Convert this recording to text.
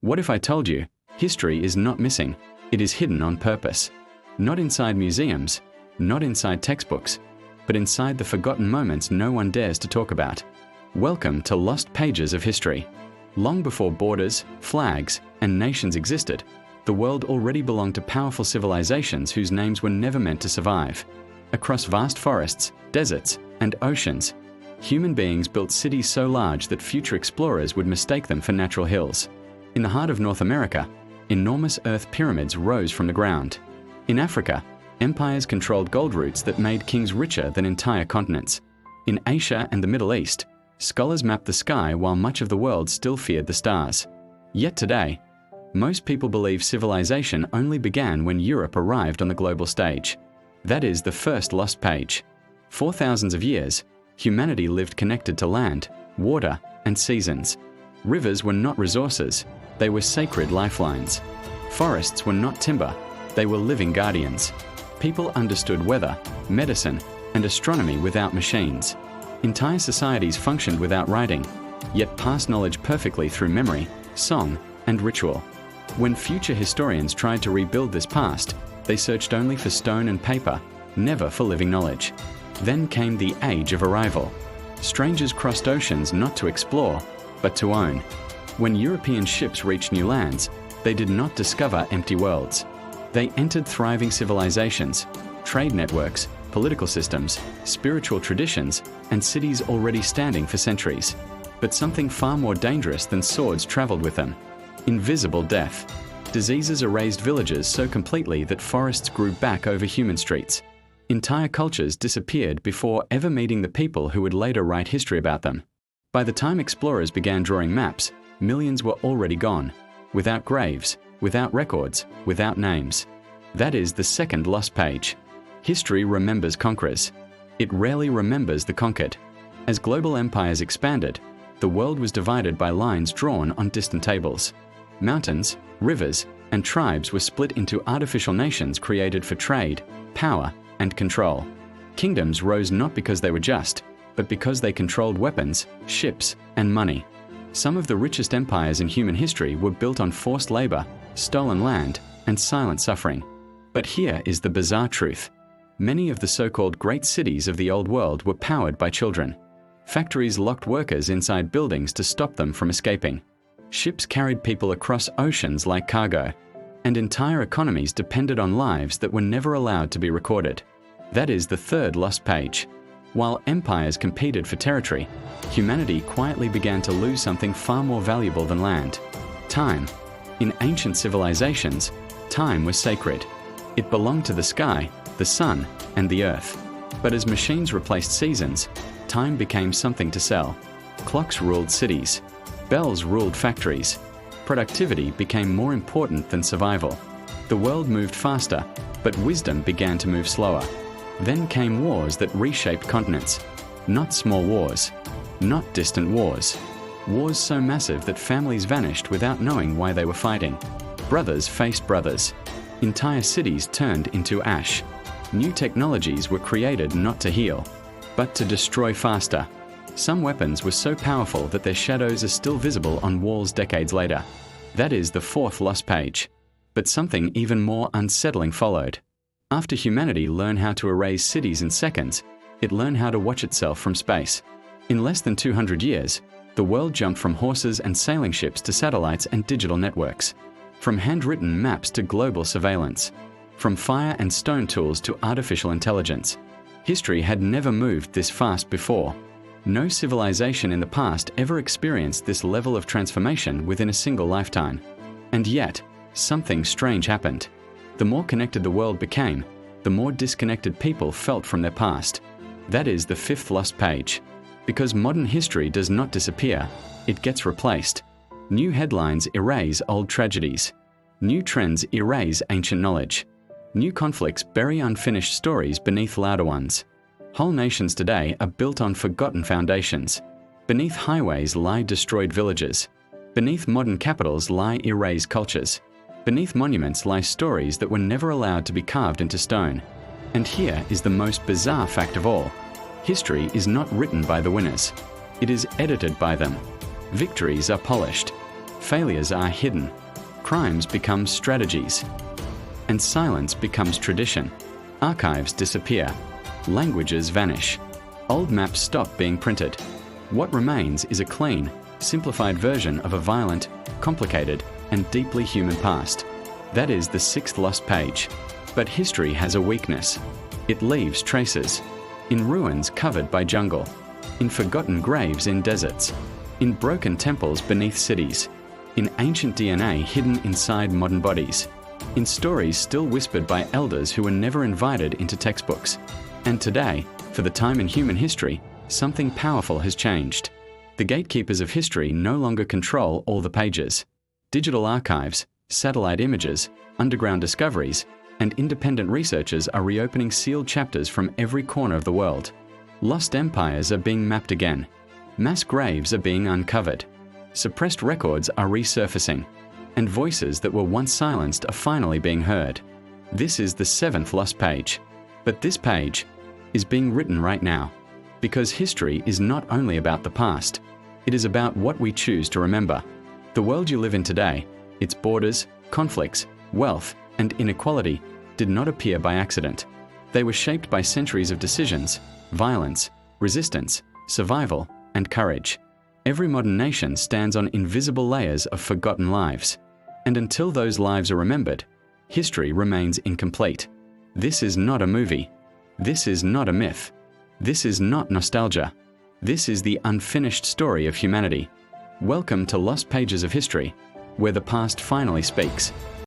What if I told you, history is not missing, it is hidden on purpose. Not inside museums, not inside textbooks, but inside the forgotten moments no one dares to talk about. Welcome to Lost Pages of History. Long before borders, flags, and nations existed, the world already belonged to powerful civilizations whose names were never meant to survive. Across vast forests, deserts, and oceans, human beings built cities so large that future explorers would mistake them for natural hills. In the heart of North America, enormous earth pyramids rose from the ground. In Africa, empires controlled gold routes that made kings richer than entire continents. In Asia and the Middle East, scholars mapped the sky while much of the world still feared the stars. Yet today, most people believe civilization only began when Europe arrived on the global stage. That is the first lost page. For thousands of years, humanity lived connected to land, water, and seasons. Rivers were not resources, they were sacred lifelines. Forests were not timber, they were living guardians. People understood weather, medicine, and astronomy without machines. Entire societies functioned without writing, yet passed knowledge perfectly through memory, song, and ritual. When future historians tried to rebuild this past, they searched only for stone and paper, never for living knowledge. Then came the Age of Arrival. Strangers crossed oceans not to explore, but to own. When European ships reached new lands, they did not discover empty worlds. They entered thriving civilizations, trade networks, political systems, spiritual traditions, and cities already standing for centuries. But something far more dangerous than swords traveled with them: invisible death. Diseases erased villages so completely that forests grew back over human streets. Entire cultures disappeared before ever meeting the people who would later write history about them. By the time explorers began drawing maps, millions were already gone, without graves, without records, without names. That is the second lost page. History remembers conquerors. It rarely remembers the conquered. As global empires expanded, the world was divided by lines drawn on distant tables. Mountains, rivers, and tribes were split into artificial nations created for trade, power, and control. Kingdoms rose not because they were just, but because they controlled weapons, ships, and money. Some of the richest empires in human history were built on forced labor, stolen land, and silent suffering. But here is the bizarre truth. Many of the so-called great cities of the old world were powered by children. Factories locked workers inside buildings to stop them from escaping. Ships carried people across oceans like cargo, and entire economies depended on lives that were never allowed to be recorded. That is the third lost page. While empires competed for territory, humanity quietly began to lose something far more valuable than land: time. In ancient civilizations, time was sacred. It belonged to the sky, the sun, and the earth. But as machines replaced seasons, time became something to sell. Clocks ruled cities. Bells ruled factories. Productivity became more important than survival. The world moved faster, but wisdom began to move slower. Then came wars that reshaped continents. Not small wars. Not distant wars. Wars so massive that families vanished without knowing why they were fighting. Brothers faced brothers. Entire cities turned into ash. New technologies were created not to heal, but to destroy faster. Some weapons were so powerful that their shadows are still visible on walls decades later. That is the fourth lost page. But something even more unsettling followed. After humanity learned how to erase cities in seconds, it learned how to watch itself from space. In less than 200 years, the world jumped from horses and sailing ships to satellites and digital networks. From handwritten maps to global surveillance. From fire and stone tools to artificial intelligence. History had never moved this fast before. No civilization in the past ever experienced this level of transformation within a single lifetime. And yet, something strange happened. The more connected the world became, the more disconnected people felt from their past. That is the fifth lost page. Because modern history does not disappear, it gets replaced. New headlines erase old tragedies. New trends erase ancient knowledge. New conflicts bury unfinished stories beneath louder ones. Whole nations today are built on forgotten foundations. Beneath highways lie destroyed villages. Beneath modern capitals lie erased cultures. Beneath monuments lie stories that were never allowed to be carved into stone. And here is the most bizarre fact of all. History is not written by the winners. It is edited by them. Victories are polished. Failures are hidden. Crimes become strategies. And silence becomes tradition. Archives disappear. Languages vanish. Old maps stop being printed. What remains is a clean, simplified version of a violent, complicated, and deeply human past. That is the sixth lost page. But history has a weakness. It leaves traces. In ruins covered by jungle. In forgotten graves in deserts. In broken temples beneath cities. In ancient DNA hidden inside modern bodies. In stories still whispered by elders who were never invited into textbooks. And today, for the time in human history, something powerful has changed. The gatekeepers of history no longer control all the pages. Digital archives, satellite images, underground discoveries, and independent researchers are reopening sealed chapters from every corner of the world. Lost empires are being mapped again. Mass graves are being uncovered. Suppressed records are resurfacing. And voices that were once silenced are finally being heard. This is the seventh lost page. But this page is being written right now. Because history is not only about the past, it is about what we choose to remember. The world you live in today, its borders, conflicts, wealth, and inequality did not appear by accident. They were shaped by centuries of decisions, violence, resistance, survival, and courage. Every modern nation stands on invisible layers of forgotten lives. And until those lives are remembered, history remains incomplete. This is not a movie. This is not a myth. This is not nostalgia. This is the unfinished story of humanity. Welcome to Lost Pages of History, where the past finally speaks.